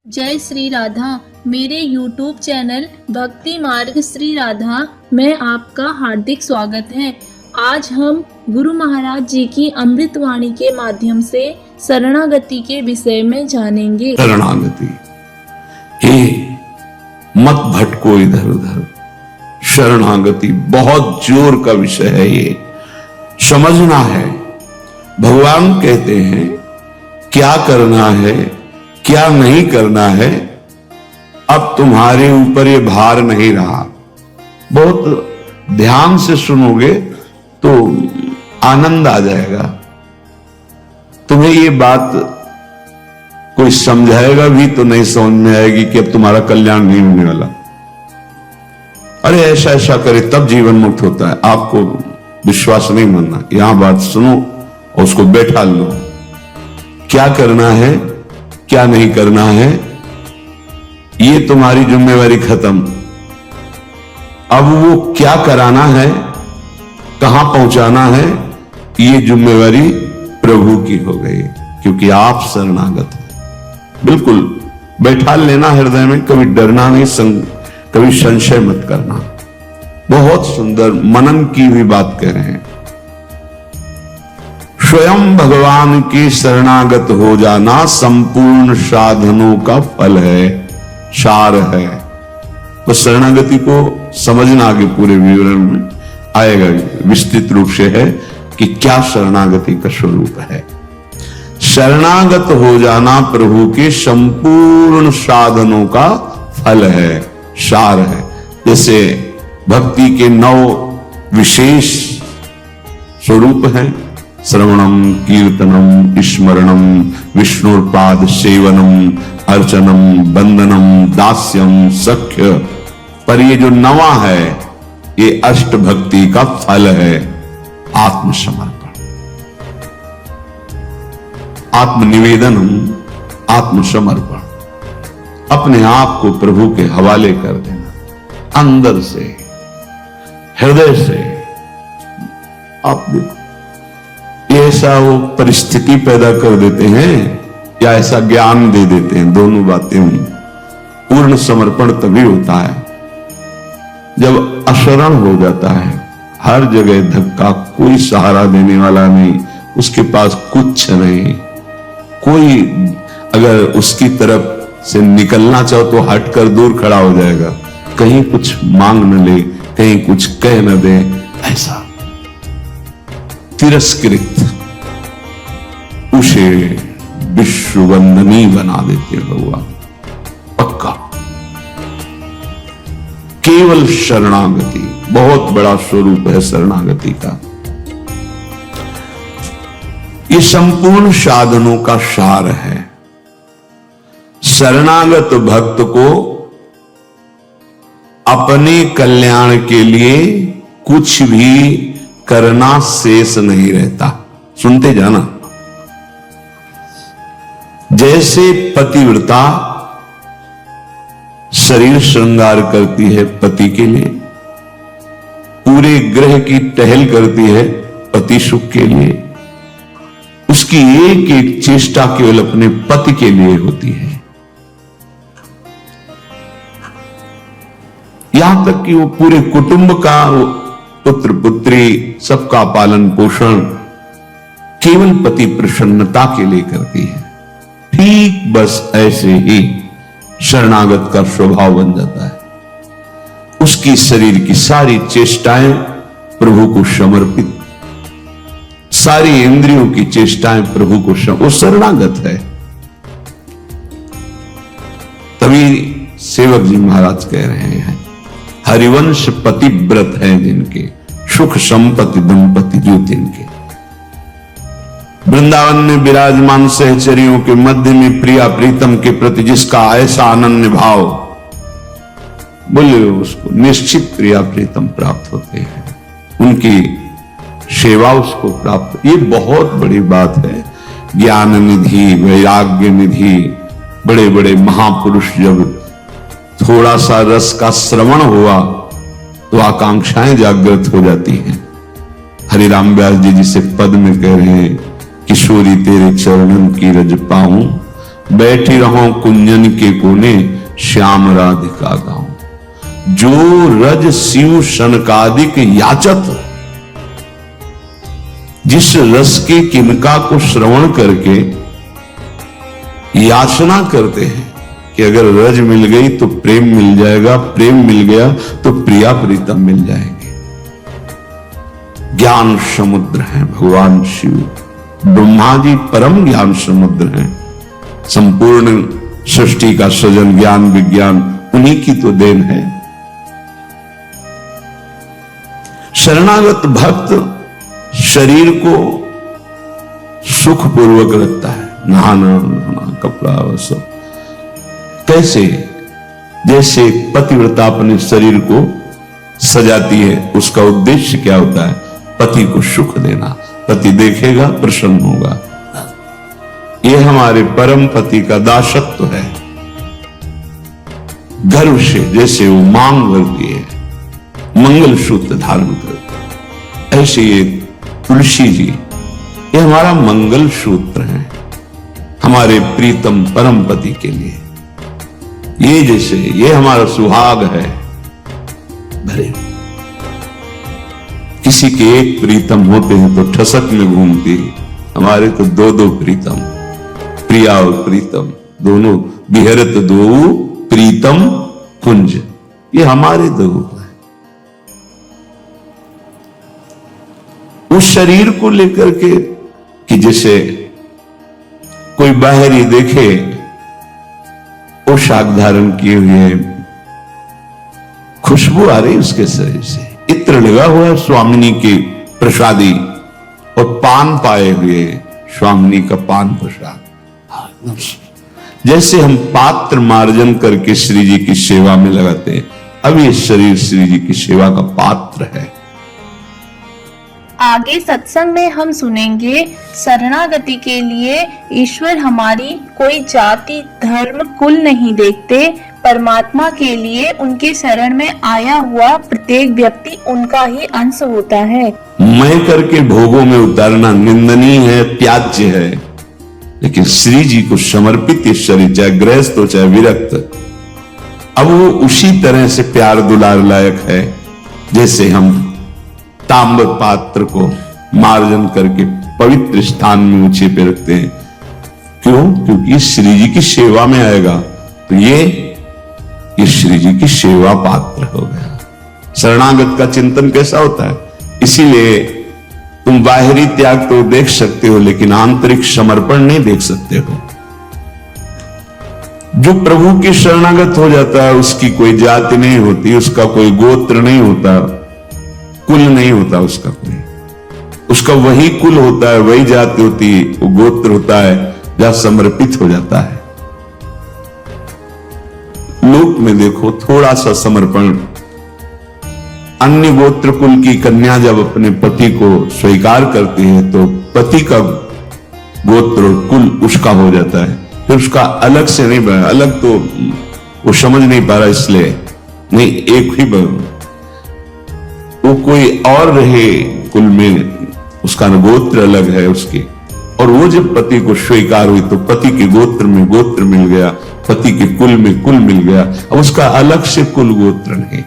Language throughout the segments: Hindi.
जय श्री राधा। मेरे YouTube चैनल भक्ति मार्ग श्री राधा में आपका हार्दिक स्वागत है। आज हम गुरु महाराज जी की अमृतवाणी के माध्यम से शरणागति के विषय में जानेंगे। शरणागति, हे मत भटको इधर उधर। शरणागति बहुत जोर का विषय है, ये समझना है। भगवान कहते हैं क्या करना है क्या नहीं करना है, अब तुम्हारे ऊपर ये भार नहीं रहा। बहुत ध्यान से सुनोगे तो आनंद आ जाएगा। तुम्हें ये बात कोई समझाएगा भी तो नहीं समझ में आएगी कि अब तुम्हारा कल्याण नहीं होने वाला। अरे ऐसा ऐसा करे तब जीवन मुक्त होता है। आपको विश्वास नहीं मानना, यहां बात सुनो और उसको बैठा लो। क्या करना है क्या नहीं करना है, ये तुम्हारी जिम्मेवारी खत्म। अब वो क्या कराना है, कहां पहुंचाना है, ये जिम्मेवारी प्रभु की हो गई, क्योंकि आप शरणागत हो। बिल्कुल बैठा लेना हृदय में, कभी डरना नहीं, कभी संशय मत करना। बहुत सुंदर मनन की हुई बात कह रहे हैं। स्वयं भगवान के शरणागत हो जाना संपूर्ण साधनों का फल है, सार है। तो शरणागति को समझना आगे पूरे विवरण में आएगा, विस्तृत रूप से है कि क्या शरणागति का स्वरूप है। शरणागत हो जाना प्रभु के संपूर्ण साधनों का फल है, सार है। जैसे भक्ति के 9 विशेष स्वरूप हैं, श्रवणम, कीर्तनम, स्मरणम, विष्णुपाद सेवनम, अर्चनम, वंदनम, दास्यम, सख्य। पर ये जो 9वां है, ये अष्ट भक्ति का फल है। आत्मसमर्पण, आत्मनिवेदनम, आत्मसमर्पण। अपने आप को प्रभु के हवाले कर देना, अंदर से, हृदय से। आप देखो, ऐसा वो परिस्थिति पैदा कर देते हैं या ऐसा ज्ञान दे देते हैं, दोनों बातें हुई। पूर्ण समर्पण तभी होता है जब अशरण हो जाता है, हर जगह धक्का, कोई सहारा देने वाला नहीं, उसके पास कुछ नहीं। कोई अगर उसकी तरफ से निकलना चाहो तो हटकर दूर खड़ा हो जाएगा, कहीं कुछ मांग न ले, कहीं कुछ कह न दे। ऐसा तिरस्कृत, उसे विश्ववंदनी बना देते भगवान। पक्का केवल शरणागति बहुत बड़ा स्वरूप है शरणागति का। ये संपूर्ण साधनों का सार है। शरणागत भक्त को अपने कल्याण के लिए कुछ भी करना शेष नहीं रहता। सुनते जाना। जैसे पतिव्रता शरीर श्रृंगार करती है पति के लिए, पूरे ग्रह की टहल करती है पति सुख के लिए, उसकी एक एक चेष्टा केवल अपने पति के लिए होती है। यहां तक कि वो पूरे कुटुंब का, पुत्र पुत्री सबका पालन पोषण केवल पति प्रसन्नता के लिए करती है। ठीक बस ऐसे ही शरणागत का स्वभाव बन जाता है। उसकी शरीर की सारी चेष्टाएं प्रभु को समर्पित, सारी इंद्रियों की चेष्टाएं प्रभु को वो शरणागत है। तभी सेवक जी महाराज कह रहे हैं, हरिवंश पतिव्रत हैं जिनके, सुख संपत्ति दंपति जो जिनके। वृंदावन में विराजमान सहचरियों के मध्य में प्रिया प्रीतम के प्रति जिसका ऐसा अनन्य भाव, बोले उसको निश्चित प्रिया प्रीतम प्राप्त होते हैं, उनकी सेवा उसको प्राप्त। ये बहुत बड़ी बात है। ज्ञान निधि, वैराग्य निधि, बड़े बड़े महापुरुष जब थोड़ा सा रस का श्रवण हुआ तो आकांक्षाएं जागृत हो जाती हैं। हरिराम व्यास जी जिसे पद में कह रहे हैं, किशोरी तेरे चरणन की रज पाऊं, बैठी रहूं कुंजन के कोने, श्याम राधिका गाऊं। जो रज शिव शनकादिक याचत, जिस रस के किनका को श्रवण करके याचना करते हैं कि अगर रज मिल गई तो प्रेम मिल जाएगा, प्रेम मिल गया तो प्रिया प्रीतम मिल जाएंगे। ज्ञान समुद्र है भगवान शिव, ब्रह्मा जी परम ज्ञान समुद्र हैं। संपूर्ण सृष्टि का सृजन, ज्ञान, विज्ञान उन्हीं की तो देन है। शरणागत भक्त शरीर को सुखपूर्वक रखता है, नहाना धोना, कपड़ा और सब। कैसे? जैसे पतिव्रता अपने शरीर को सजाती है, उसका उद्देश्य क्या होता है? पति को सुख देना। पति देखेगा प्रसन्न होगा। यह हमारे परम पति का दासत्व है। गर्व से जैसे वो मांग भरती है, मंगल सूत्र धारण करते, ऐसे ये तुलसी जी, ये हमारा मंगल सूत्र है हमारे प्रीतम परम पति के लिए। ये जैसे ये हमारा सुहाग है। भरे किसी के एक प्रीतम होते हैं तो ठसक में घूमती, हमारे तो दो दो प्रीतम, प्रिया और प्रीतम दोनों। बिहरत दो प्रीतम कुंज, ये हमारे दो है। उस शरीर को लेकर के कि जैसे कोई बाहरी देखे पोशाक धारण किए हुए, खुशबू आ रही उसके शरीर से, इत्र लगा हुआ है स्वामिनी की प्रसादी, और पान पाए हुए स्वामिनी का पान प्रसाद। जैसे हम पात्र मार्जन करके श्री जी की सेवा में लगाते हैं, अब ये शरीर श्री जी की सेवा का पात्र है। आगे सत्संग में हम सुनेंगे शरणागति के लिए ईश्वर हमारी कोई जाति, धर्म, कुल नहीं देखते। परमात्मा के लिए उनके शरण में आया हुआ प्रत्येक व्यक्ति उनका ही अंश होता है। मैं करके भोगों में उतारना निंदनीय है, त्याज्य है, लेकिन श्री जी को समर्पित ये शरीर, चाहे गृहस्थ हो चाहे विरक्त, अब वो उसी तरह से प्यार दुलार लायक है जैसे हम ताम्र पात्र को मार्जन करके पवित्र स्थान में ऊंचे पे रखते हैं। क्यों? क्योंकि श्री जी की सेवा में आएगा तो ये श्री जी की सेवा पात्र हो गया। शरणागत का चिंतन कैसा होता है? इसीलिए तुम बाहरी त्याग तो देख सकते हो, लेकिन आंतरिक समर्पण नहीं देख सकते हो। जो प्रभु के शरणागत हो जाता है उसकी कोई जाति नहीं होती, उसका कोई गोत्र नहीं होता, कुल नहीं होता उसका कोई, उसका वही कुल होता है, वही जाति होती है, वो गोत्र होता है जहां समर्पित हो जाता है। लोक में देखो थोड़ा सा समर्पण, अन्य गोत्र कुल की कन्या जब अपने पति को स्वीकार करती है तो पति का गोत्र और कुल उसका हो जाता है, फिर उसका अलग से नहीं बना। अलग तो वो समझ नहीं पा रहा, इसलिए नहीं, एक ही बना, वो कोई और रहे कुल में, उसका गोत्र अलग है उसके। और वो जब पति को स्वीकार हुई तो पति के गोत्र में गोत्र मिल गया, पति के कुल में कुल मिल गया, अब उसका अलग से कुल गोत्र नहीं।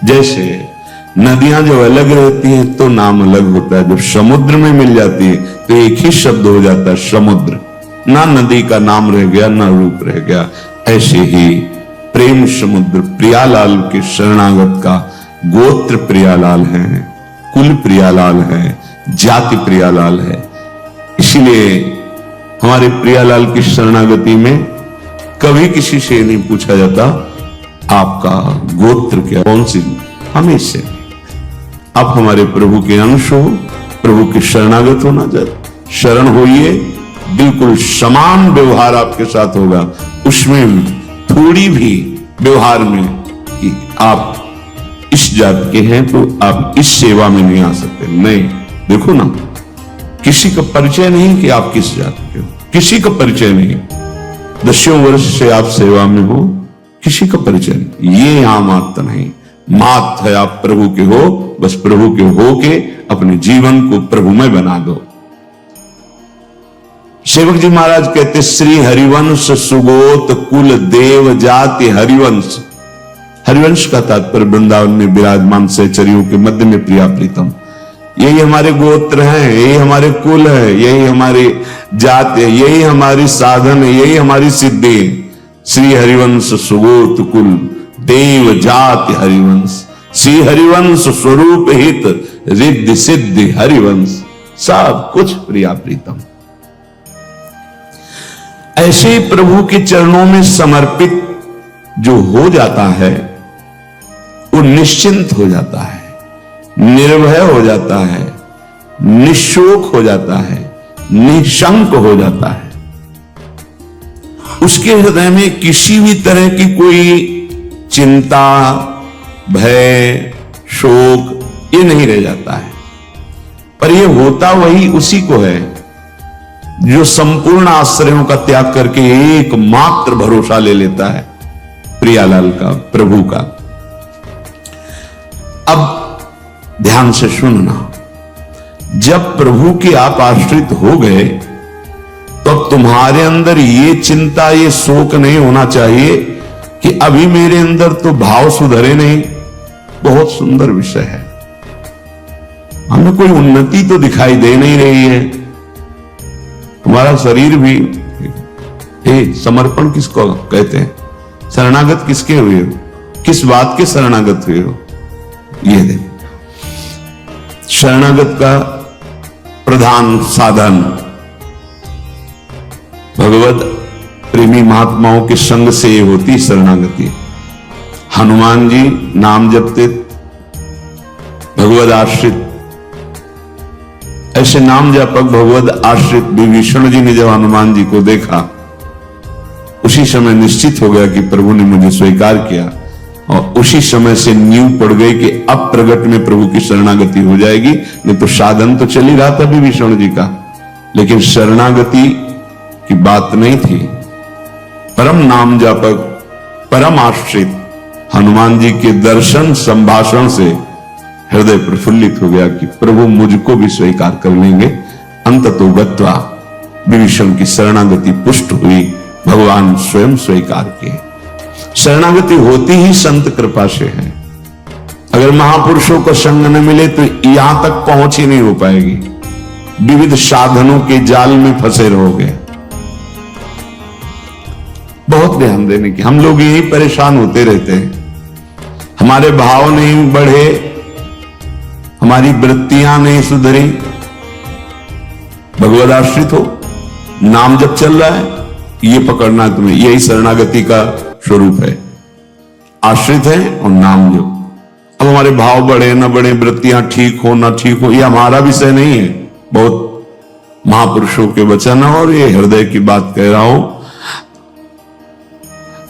जैसे नदियां जब अलग रहती हैं तो नाम अलग होता है, जब समुद्र में मिल जाती है तो एक ही शब्द हो जाता है समुद्र, ना नदी का नाम रह गया ना रूप रह गया। ऐसे ही प्रेम समुद्र प्रियालाल के शरणागत का गोत्र प्रियालाल है, कुल प्रियालाल है, जाति प्रियालाल है। इसीलिए हमारे प्रियालाल की शरणागति में कभी किसी से नहीं पूछा जाता आपका गोत्र क्या, कौन सी, हमेशा आप हमारे प्रभु के अंश हो, प्रभु के शरणागत होना चाहिए। शरण होइए, बिल्कुल समान व्यवहार आपके साथ होगा, उसमें थोड़ी भी व्यवहार में कि आप इस जात के हैं तो आप इस सेवा में नहीं आ सकते, नहीं। देखो ना, किसी का परिचय नहीं कि आप किस जात के हो, किसी का परिचय नहीं। 10 वर्ष से आप सेवा में हो, किसी का परिचय नहीं। ये यहां मात्र नहीं, मात है आप प्रभु के हो, बस प्रभु के हो के अपने जीवन को प्रभुमय बना दो। सेवक जी महाराज कहते श्री हरिवंश सुगोत कुल देव जाति हरिवंश। हरिवंश का तात्पर्य वृंदावन में विराजमान सहचरियों के मध्य में प्रिया प्रीतम, यही हमारे गोत्र हैं, यही हमारे कुल है, यही हमारी जात है, यही हमारी साधन है, यही हमारी सिद्धि है। श्री हरिवंश सुगोत कुल देव जाति हरिवंश, श्री हरिवंश स्वरूप हित रिद्धि सिद्धि हरिवंश, सब कुछ प्रिया प्रीतम। ऐसे प्रभु के चरणों में समर्पित जो हो जाता है वो निश्चिंत हो जाता है, निर्भय हो जाता है, निशोक हो जाता है, निशंक हो जाता है। उसके हृदय में किसी भी तरह की कोई चिंता, भय, शोक ये नहीं रह जाता है। पर ये होता वही उसी को है जो संपूर्ण आश्रयों का त्याग करके एकमात्र भरोसा ले लेता है प्रियालाल का, प्रभु का। अब ध्यान से सुनना, जब प्रभु के आप आश्रित हो गए तो अब तुम्हारे अंदर ये चिंता, ये शोक नहीं होना चाहिए कि अभी मेरे अंदर तो भाव सुधरे नहीं। बहुत सुंदर विषय है, हमें कोई उन्नति तो दिखाई दे नहीं रही है। तुम्हारा शरीर भी समर्पण किसको कहते हैं, शरणागत किसके हुए हो, किस बात के शरणागत हुए हो? ये दे शरणागत का प्रधान साधन भगवत प्रेमी महात्माओं के संग से ये होती शरणागति। हनुमान जी नाम जपते, भगवत आश्रित, ऐसे नाम जापक भगवत आश्रित विभीषण जी ने जब हनुमान जी को देखा उसी समय निश्चित हो गया कि प्रभु ने मुझे स्वीकार किया, और उसी समय से नींव पड़ गई कि अब प्रगट में प्रभु की शरणागति हो जाएगी। नहीं तो साधन तो चल ही रहा था विभीषण जी का, लेकिन शरणागति की बात नहीं थी। परम नाम जापक, परम आश्रित हनुमान जी के दर्शन संभाषण से हृदय प्रफुल्लित हो गया कि प्रभु मुझको भी स्वीकार कर लेंगे। अंततो गत्वा विभीषण की शरणागति पुष्ट हुई, भगवान स्वयं स्वीकार किए। शरणागति होती ही संत कृपा से है। अगर महापुरुषों का संग न मिले तो यहां तक पहुंच ही नहीं हो पाएगी, विविध साधनों के जाल में फंसे रहोगे। बहुत ध्यान देने की, हम लोग यही परेशान होते रहते हैं, हमारे भाव नहीं बढ़े, हमारी वृत्तियां नहीं सुधरी। भगवद आश्रित हो, नाम जब चल रहा है ये पकड़ना है तुम्हें, यही शरणागति का स्वरूप है। आश्रित है और नाम जप। अब हमारे भाव बढ़े ना बढ़े, वृत्तियां ठीक हो ना ठीक हो, ये हमारा विषय नहीं है। बहुत महापुरुषों के वचन और ये हृदय की बात कह रहा हूं।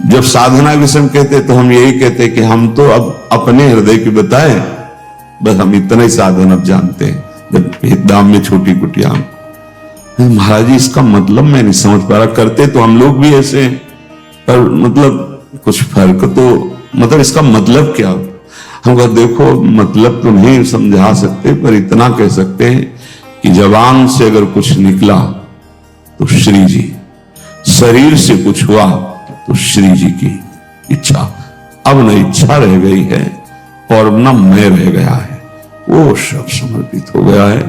जब साधना के समय कहते तो हम यही कहते कि हम तो अब अपने हृदय की बताएं, बस हम इतना ही साधन अब जानते हैं। जब दाम में छोटी कुटिया, महाराज जी इसका मतलब मैं नहीं समझ पा रहा, करते तो हम लोग भी ऐसे हैं, पर मतलब कुछ फर्क तो, मतलब इसका मतलब क्या? हम कहा देखो मतलब तो नहीं समझा सकते, पर इतना कह सकते हैं कि जबान से अगर कुछ निकला तो श्री जी, शरीर से कुछ हुआ तो श्री जी की इच्छा। अब न इच्छा रह गई है और न मैं रह गया है, वो सब समर्पित हो गया है।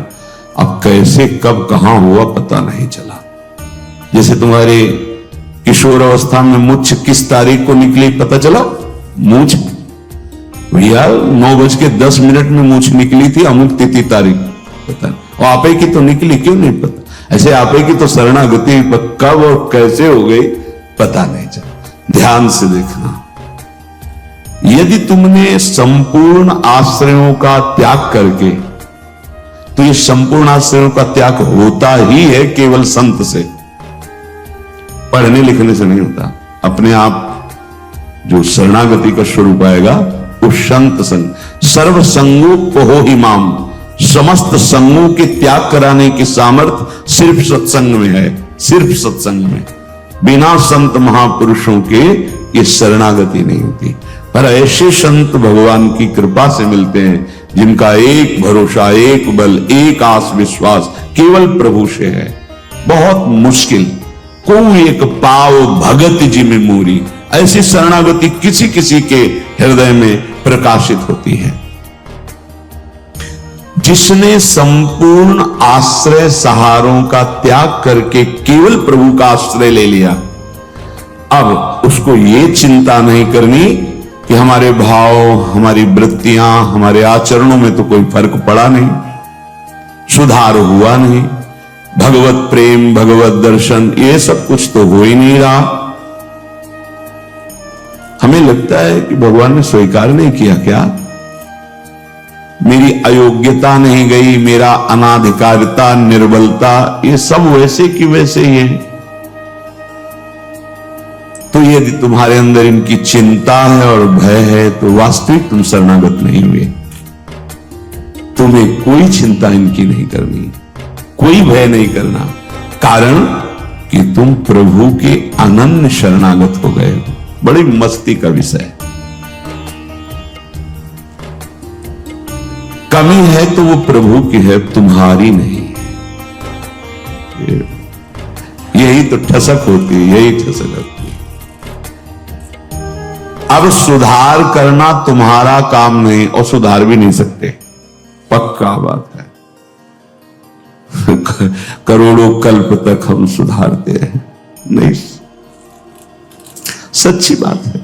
अब कैसे कब कहां हुआ पता नहीं चला। जैसे तुम्हारे किशोर अवस्था में मूछ किस तारीख को निकली पता चला? मूछ भैया 9:10 में मूछ निकली थी, अमुक तिथि तारीख पता नहीं, और आपे की तो निकली क्यों नहीं पता। ऐसे आपे की तो शरणागति कब और कैसे हो गई पता नहीं चला। ध्यान से देखना, यदि तुमने संपूर्ण आश्रयों का त्याग करके, तो ये संपूर्ण आश्रयों का त्याग होता ही है केवल संत से, पढ़ने लिखने से नहीं होता। अपने आप जो शरणागति का स्वरूप आएगा वो संत संग, सर्व संगों को ही माम, समस्त संगों के त्याग कराने की सामर्थ्य सिर्फ सत्संग में है, सिर्फ सत्संग में। बिना संत महापुरुषों के ये शरणागति नहीं होती। पर ऐसे संत भगवान की कृपा से मिलते हैं जिनका एक भरोसा, एक बल, एक आस विश्वास केवल प्रभु से है। बहुत मुश्किल। कोई एक पाव भगत जी में मूरी, ऐसी शरणागति किसी किसी के हृदय में प्रकाशित होती है। जिसने संपूर्ण आश्रय सहारों का त्याग करके केवल प्रभु का आश्रय ले लिया, अब उसको ये चिंता नहीं करनी कि हमारे भाव, हमारी वृत्तियां, हमारे आचरणों में तो कोई फर्क पड़ा नहीं, सुधार हुआ नहीं, भगवत प्रेम, भगवत दर्शन, ये सब कुछ तो हो ही नहीं रहा। हमें लगता है कि भगवान ने स्वीकार नहीं किया क्या? मेरी अयोग्यता नहीं गई, मेरा अनाधिकारिता, निर्बलता, ये सब वैसे की वैसे ही है। तो यदि तुम्हारे अंदर इनकी चिंता है और भय है तो वास्तविक तुम शरणागत नहीं हुए। तुम्हें कोई चिंता इनकी नहीं करनी, कोई भय नहीं करना, कारण कि तुम प्रभु के अनन्य शरणागत हो गए हो। बड़ी मस्ती का विषय। कमी है तो वो प्रभु की है, तुम्हारी नहीं। यही तो ठसक होती है, यही ठसक होती है। अब सुधार करना तुम्हारा काम नहीं और सुधार भी नहीं सकते, पक्का बात है। करोड़ों कल्प तक हम सुधारते हैं नहीं, सच्ची बात है।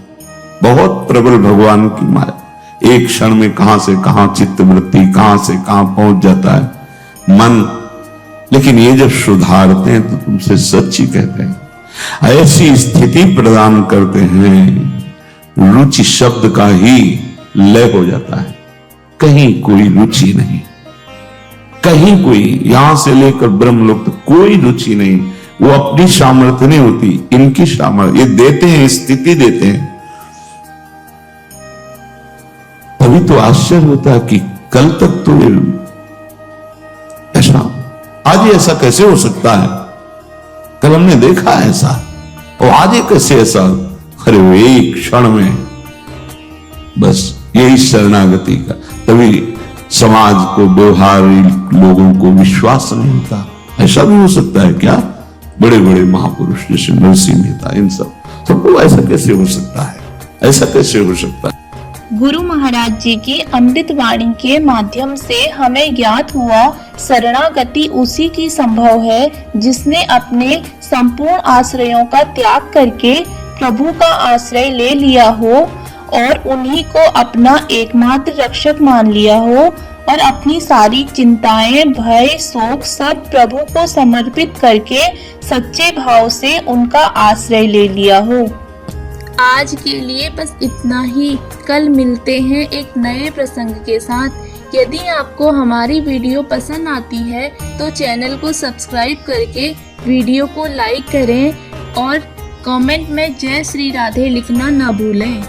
बहुत प्रबल भगवान की माया, एक क्षण में कहां से कहां चित्त वृत्ति, कहां से कहां पहुंच जाता है मन। लेकिन ये जब सुधारते हैं तो तुमसे सच्ची कहते हैं, ऐसी स्थिति प्रदान करते हैं, रुचि शब्द का ही लय हो जाता है। कहीं कोई रुचि नहीं, कहीं कोई, यहां से लेकर ब्रह्मलोक तक कोई रुचि नहीं। वो अपनी सामर्थ्य नहीं होती, इनकी सामर्थ्य। ये देते हैं, स्थिति देते हैं। तभी तो आश्चर्य होता है कि कल तक तो ऐसा, आज ये ऐसा कैसे हो सकता है? कल हमने देखा ऐसा, और आज ये कैसे ऐसा? अरे वो एक क्षण में, बस यही शरणागति का। तभी समाज को, व्यवहारिक लोगों को विश्वास नहीं होता। ऐसा भी हो सकता है क्या? बड़े बड़े महापुरुष जैसे नरसिंह मेहता, इन सबको ऐसा कैसे हो सकता है? ऐसा कैसे हो सकता है? गुरु महाराज जी की अमृत वाणी के माध्यम से हमें ज्ञात हुआ, शरणागति उसी की संभव है जिसने अपने संपूर्ण आश्रयों का त्याग करके प्रभु का आश्रय ले लिया हो और उन्हीं को अपना एकमात्र रक्षक मान लिया हो और अपनी सारी चिंताएं, भय, शोक सब प्रभु को समर्पित करके सच्चे भाव से उनका आश्रय ले लिया हो। आज के लिए बस इतना ही। कल मिलते हैं एक नए प्रसंग के साथ। यदि आपको हमारी वीडियो पसंद आती है तो चैनल को सब्सक्राइब करके वीडियो को लाइक करें और कमेंट में जय श्री राधे लिखना न भूलें।